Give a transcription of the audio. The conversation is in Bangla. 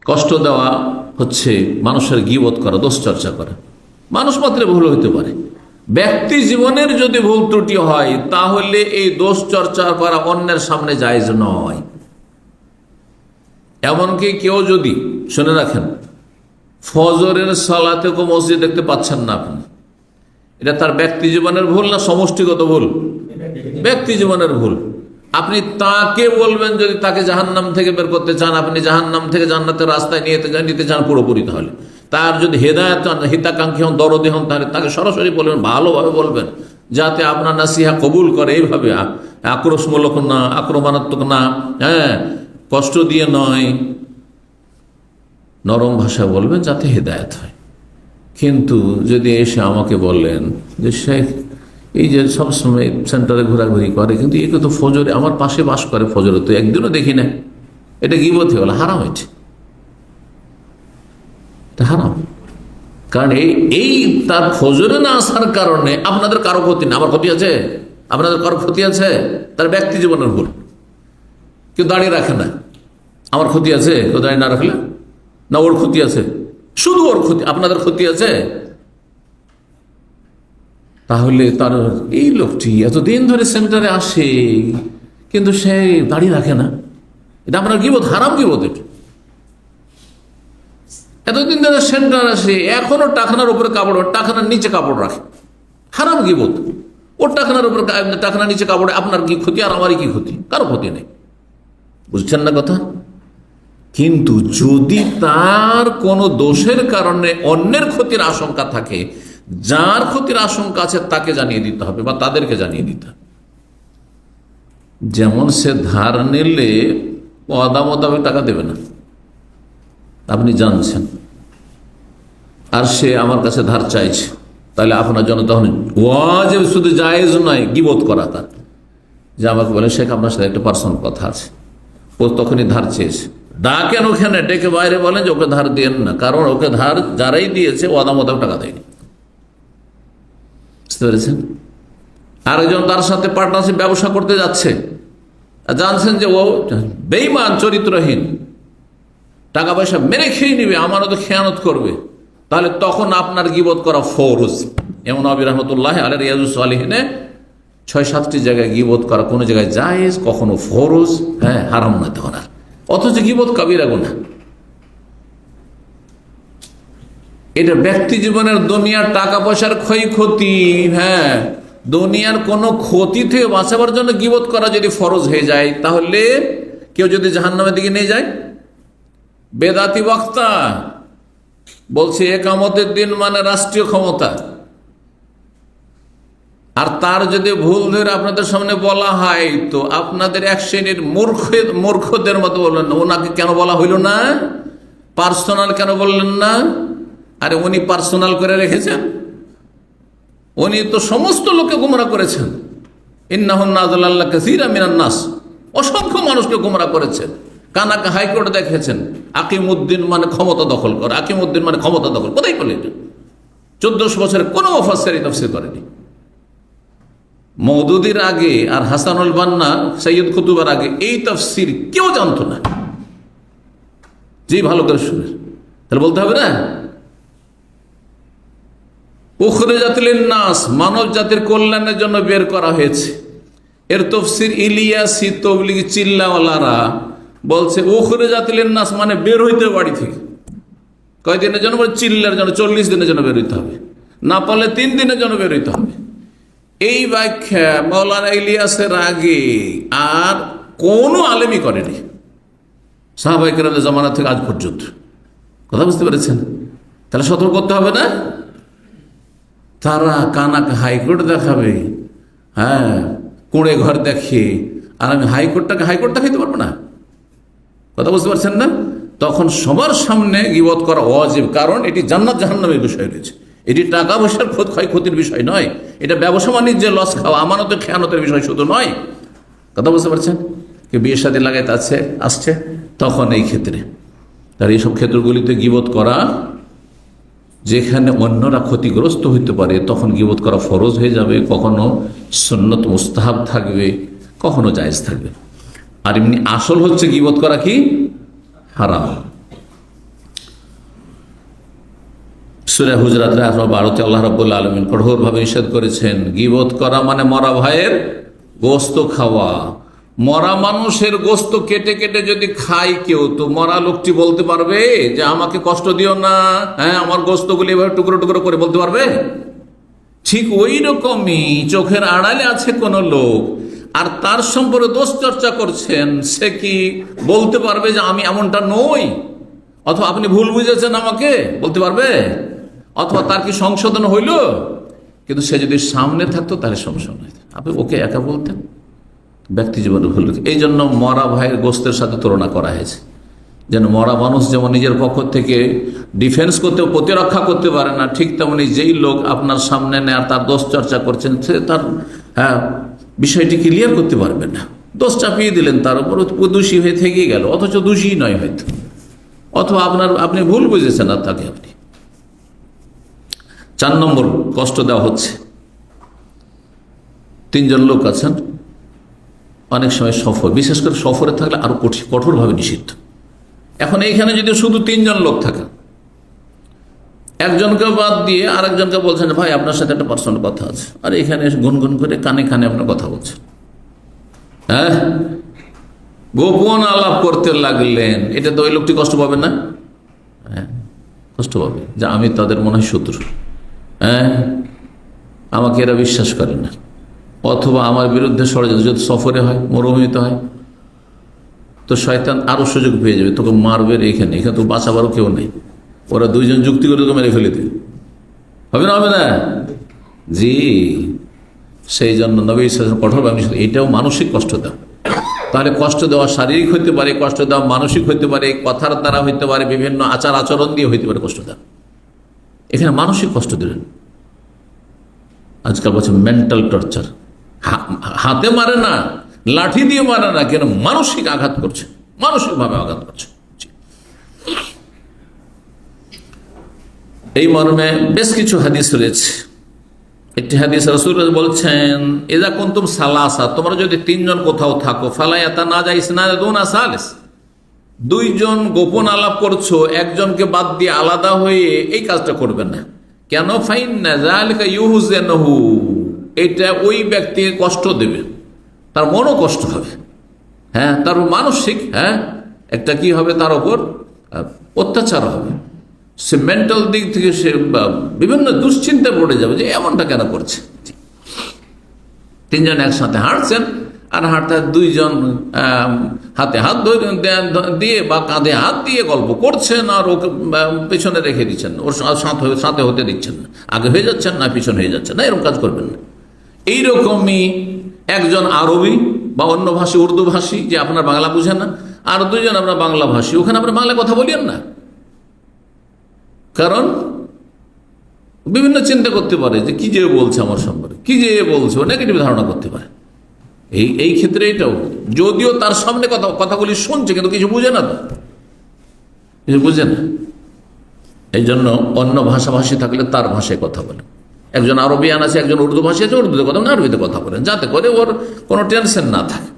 কষ্ট দেওয়া হচ্ছে মানুষের গীবত করা, দোষ চর্চা করা। মানুষ মাত্রে ভুল হইতে পারে, ব্যক্তি জীবনের যদি ভুল ত্রুটি হয় তাহলে এই দোষ চর্চা করা অন্যের সামনে জায়েজ নয়। এমনকি কেউ যদি, শুনে রাখেন, ফজরের সালাতে কেউ মসজিদ দেখতে পাচ্ছেন না আপনি, এটা তার ব্যক্তি জীবনের ভুল না সমষ্টিগত ভুল? ব্যক্তি জীবনের ভুল। আপনি তাকে বলবেন যদি তাকে জাহান্নাম থেকে বের করতে চান, আপনি জাহান্নাম থেকে জান্নাতের রাস্তায় নিতে চান পুরোপুরি, তাহলে তার যদি হেদায়েত হিতাকাঙ্ক্ষী হন, দরদি হন, তাহলে তাকে সরাসরি বলবেন, ভালোভাবে বলবেন, যাতে আপনার নাসিহা কবুল করে। এইভাবে আক্রোশমূলক না, আক্রমণাত্মক না, হ্যাঁ, কষ্ট দিয়ে নয়, নরম ভাষায় বলবেন যাতে হেদায়েত হয়। কিন্তু যদি এসে আমাকে বললেন যে শেখ এই যে সবসময় সেন্টারে ঘোরাঘুরি করে, কিন্তু একে তো ফজরে আমার পাশে বাস করে, ফজরে তো একদিনও দেখি না, এটা গীবত হয়ে গেল, হারাম হয়েছে, এটা হারাম। কারণ এই তার ফজরে না আসার কারণে আপনাদের কারো ক্ষতি না, আমার ক্ষতি আছে? আপনাদের কারো ক্ষতি আছে? তার ব্যক্তি জীবনের ভুল। কেউ দাঁড়িয়ে রাখে না, আমার ক্ষতি আছে? কেউ দাঁড়িয়ে না রাখলে না ওর ক্ষতি আছে? শুধু ওর ক্ষতি, আপনাদের ক্ষতি আছে? তাহলে তার এই লোকটি এতদিন ধরে সেন্টারে আসে কিন্তু সে দাঁড়িয়ে রাখে না, এটা আপনার গীবত, হারাম গীবত। এটা এতদিন ধরে সেন্টার আসে, এখনো টাকানার উপরে কাপড়, টাকানার নিচে কাপড় রাখে, হারাম গীবত। ওর টাকানার উপরে, টাকানার নিচে কাপড়ে আপনার কি ক্ষতি আর আমারই কি ক্ষতি? কারো ক্ষতি নেই, বুঝছেন না কথা? কিন্তু যদি তার কোনো দোষের কারণে অন্যের ক্ষতির আশঙ্কা থাকে, যার ক্ষতির আশঙ্কা আছে তাকে জানিয়ে দিতে হবে বা তাদেরকে জানিয়ে দিতে হবে। যেমন সে ধার নিলে ওয়াদা মোতাবেক টাকা দেবে না, আপনি জানছেন, আর সে আমার কাছে ধার চাইছে, তাহলে আপনার জন্য তখন ওয়াজিব, শুধু জায়েজ নয়, গীবত করা তার। যে আমাকে বলে শেখ আপনার সাথে একটা পার্সোনাল কথা আছে, ও তখনই ধার চেয়েছে, ডাকেন ওখানে, ডেকে বাইরে বলেন যে ওকে ধার দিয়েন না, কারণ ওকে ধার যারাই দিয়েছে ওয়াদা মোতাবেক টাকা দেয়নি। বুঝতে পেরেছেন? আরেকজন তার সাথে পার্টনারশিপ ব্যবসা করতে যাচ্ছে, জানছেন যে ও বেঈমান, চরিত্রহীন, টাকা পয়সা মেরে খেয়ে নিবে, আমানত খেয়ানত করবে, তাহলে তখন আপনার গীবত করা ফরজ। এমন নবী রাহমাতুল্লাহ আলাইহি রিয়াজুস সালিহিনে ৬-৭টি জায়গায় গীবত করা কোনো জায়গায় জায়েজ, কখনো ফরজ, হ্যাঁ, হারাম না তখন আর। অথচ গীবত কাবিরা গুনাহ। এটা ব্যক্তি জীবনের দুনিয়ার টাকা পয়সার ক্ষয়ক্ষতি, হ্যাঁ, দুনিয়ার কোনো ক্ষতি থেকে বাঁচাবার জন্য গীবত করা যদি ফরজ হয়ে যায়, তাহলে কেউ যদি জাহান্নামের দিকে নিয়ে যায়, বেদাতি বক্তা বলছে একামতের দিন মানে রাষ্ট্রীয় ক্ষমতা, আর তার যদি ভুল ধরে আপনাদের সামনে বলা হয় তো আপনাদের এক শ্রেণীর মূর্খদের মতো বললেন না, ওনাকে কেন বলা হইল না, পার্সোনাল কেন বললেন না? আরে উনি পার্সোনাল করে রেখেছেন, উনি তো সমস্ত লোককে গুমরাহ করেছেন। ইন্নাহুন নাযাল্লাল্লাহ কাসীরা মিনান নাস, অসংখ্য মানুষকে গুমরাহ করেছেন। কানাকা হাইকোর্ট দেখেছেন, আকিমউদ্দিন মানে ক্ষমতা দখল করা, আকিমউদ্দিন মানে ক্ষমতা দখল, কোথায় বলে এটা? 1400 বছরে কোনো মুফাসসির তাফসীর করেনি। মওদুদির আগে আর হাসানুল বান্না, সৈয়দ কুতুবের আগে এই তাফসীর কেউ জানতো না। জি, ভালো করে শুনে, তাহলে বলতে হবে না, উখরিজাত লিন-নাস, মানব জাতির কল্যাণের জন্য বের করা হয়েছে। এর তাফসীর ইলিয়াসী তাবলীগী চিল্লাওয়ালারা বলছে উখরিজাত লিন-নাস মানে বের হইতে বাড়ি থেকে। কয়দিনের জন্য? বলে চিল্লার জন্য, 40 দিনের জন্য বের হইতে হবে, না পারলে 3 দিনের জন্য বের হইতে হবে। এই ব্যাখ্যা মাওলানা ইলিয়াসের আগে আর কোনো আলেমই করেনি, সাহাবায়ে কেরামের জামানা থেকে আজ পর্যন্ত। কথা বুঝতে পেরেছেন? তাহলে সতর্ক করতে হবে না? তারা কানাকে হাইকোর্ট দেখাবে, হ্যাঁ, কুঁড়ে ঘর দেখে, আর আমি হাইকোর্টটাকে হাইকোর্ট দেখাইতে পারবো না। কথা বুঝতে পারছেন না? তখন সবার সামনে গীবত করা ওয়াজিব, কারণ এটি জান্নাত জাহান্নামের বিষয় রয়েছে, এটি টাকা পয়সার ক্ষয়ক্ষতির বিষয় নয়, এটা ব্যবসা বাণিজ্যে লস খাওয়া, আমানত খেয়ানতের বিষয় শুধু নয়। কথা বুঝতে পারছেন? কেউ বিয়ে শাদী লাগাইতে আসছে তখন এই ক্ষেত্রে, আর এইসব ক্ষেত্রগুলিতে গীবত করা, যেখানে অন্যরা ক্ষতিগ্রস্ত হইতে পারে, তখন গীবত করা ফরজ হয়ে যাবে, কখনো সুন্নত মুস্তাহাব থাকবে, কখনো জায়েজ থাকবে। আর এমনি আসল হচ্ছে গীবত করা কি হারাম। সূরা হুজরাতের 12 আল্লাহ রাব্বুল আলামিন কঠোরভাবে নিষেধ করেছেন গীবত করা মানে মরা ভাইয়ের গোস্ত খাওয়া। মরা মানুষের গোস্ত কেটে কেটে যদি খায় কেউ, তো মরা লোকটি বলতে পারবে যে আমাকে কষ্ট দিও না, হ্যাঁ আমার গোস্তগুলি এভাবে টুকরো টুকরো করে বলতে পারবে? ঠিক ওই রকমই চোখের আড়ালে আছে কোন লোক আর তার সম্পর্কে দোষ চর্চা করছেন, সে কি বলতে পারবে যে আমি এমনটা নই, অথবা আপনি ভুল বুঝেছেন আমাকে বলতে পারবে? অথবা তার কি সংশোধন হইল? কিন্তু সে যদি সামনে থাকতো তাহলে সংশোধন হইত, আপনি ওকে একা বলতেন। ব্যক্তি জীবনে ভুল। এই জন্য মরা ভাইয়ের গোস্তের সাথে তুলনা করা হয়েছে, যেন মরা মানুষ যেমন নিজের পক্ষ থেকে ডিফেন্স করতে প্রতিরক্ষা করতে পারে না, ঠিক তেমনি যেই লোক আপনার সামনে নেয় আর তার দোষ চর্চা করছেন, সে তার বিষয়টি ক্লিয়ার করতে পারবে না, দোষ চাপিয়ে দিলেন তার উপর, দোষী হয়ে থেকে গেল, অথচ দোষী নয় হয়তো, অথবা আপনি ভুল বুঝেছেন আর তাকে আপনি। 4 নম্বর কষ্ট দেওয়া হচ্ছে। 3 জন লোক আছেন অনেক সময় সফর, বিশেষ করে সফরে থাকলে আরো কঠোরভাবে নিষিদ্ধ। এখন এইখানে যদি শুধু 3 জন লোক থাকে, একজনকে বাদ দিয়ে আরেকজনকে বলছেন ভাই আপনার সাথে একটা পার্সোনাল কথা আছে, আর এখানে গুনগুন করে কানে কানে আপনার কথা বলছেন, হ্যাঁ গোপন আলাপ করতে লাগলেন, এটা তো ওই লোকটি কষ্ট পাবে না? হ্যাঁ কষ্ট পাবে যে আমি তাদের মনে হয় শত্রু, হ্যাঁ আমাকে এরা বিশ্বাস করে না, অথবা আমার বিরুদ্ধে ষড়যন্ত্র। যদি সফরে হয়, মরুভূমিতে হয়, তো শয়তান আরো সুযোগ পেয়ে যাবে, তোকে মারবে এখানে, এখানে তো বাঁচাবারও কেউ নেই, ওরা 2 জন যুক্তি করে তোকে মেরে ফেলে দেবে, হবে না? হবে না? জি, সেই জন্য নবী সাল্লাল্লাহু আলাইহি ওয়াসাল্লাম কঠোরভাবে এটাও মানসিক কষ্ট দেওয়া। তাহলে কষ্ট দেওয়া শারীরিক হইতে পারে, কষ্ট দেওয়া মানসিক হইতে পারে, কথার দ্বারা হইতে পারে, বিভিন্ন আচার আচরণ দিয়ে হইতে পারে কষ্ট দেওয়া। এখানে মানসিক কষ্ট দিলেন। আজকাল বলছে মেন্টাল টর্চার, হাতে মারে না, লাঠি দিয়ে মারে না, কেন মানসিক আঘাত করছে, মানসিকভাবে আঘাত করছে। এই মর্মে বেশ কিছু হাদিস রয়েছে। একটি হাদিস রাসূলুল্লাহ বলছেন ইযা কুনতুম সালাসা, তোমরা যদি 3 জন কোথাও থাকো, ফালা ইয়াতানাজা ইসনাদুনা সালিস, 2 জন গোপন আলাপ করছো, একজনকে বাদ দিয়ে আলাদা হয়ে এই কাজটা করবে না। কেন? ফাইন্না যালিকা ইউহজানুহু, এটা ওই ব্যক্তিকে কষ্ট দেবে, তার মনও কষ্ট হবে, হ্যাঁ তার মানসিক একটা কি হবে, তার উপর অত্যাচার হবে, সে মেন্টাল দিক থেকে সে বিভিন্ন দুশ্চিন্তায় পড়ে যাবে যে এমনটা কেন করছে। 3 জন একসাথে হাঁটছেন, আর হাঁটতে 2 জন হাতে হাত দিয়ে বা কাঁধে হাত দিয়ে গল্প করছেন, আর ওকে পেছনে রেখে দিচ্ছেন, ওর সাথে হতে দিচ্ছেন না, আগে হয়ে যাচ্ছেন না পিছনে হয়ে যাচ্ছেন না, এরকম কাজ করবেন না। এইরকমই একজন আরবি বা অন্য ভাষী, উর্দু ভাষী, যে আপনার বাংলা বুঝেন না, আর 2 জন আপনার বাংলা ভাষী, ওখানে আপনার বাংলায় কথা বলিয়েন না, কারণ বিভিন্ন চিন্তা করতে পারে যে কি যে বলছে আমার সম্পর্কে, কি যে বলছে, ও নেগেটিভ ধারণা করতে পারে। এই ক্ষেত্রে এটাও, যদিও তার সামনে কথাগুলি শুনছে কিন্তু কিছু বুঝে না, তো কিছু বুঝে না। এই জন্য অন্য ভাষাভাষী থাকলে তার ভাষায় কথা বলে, একজন আরবিয়ান আছে, একজন উর্দু ভাষী আছে, উর্দুতে কথা বলেন, আরবিতে কথা বলেন, যাতে করে ওর কোনো টেনশন না থাকে।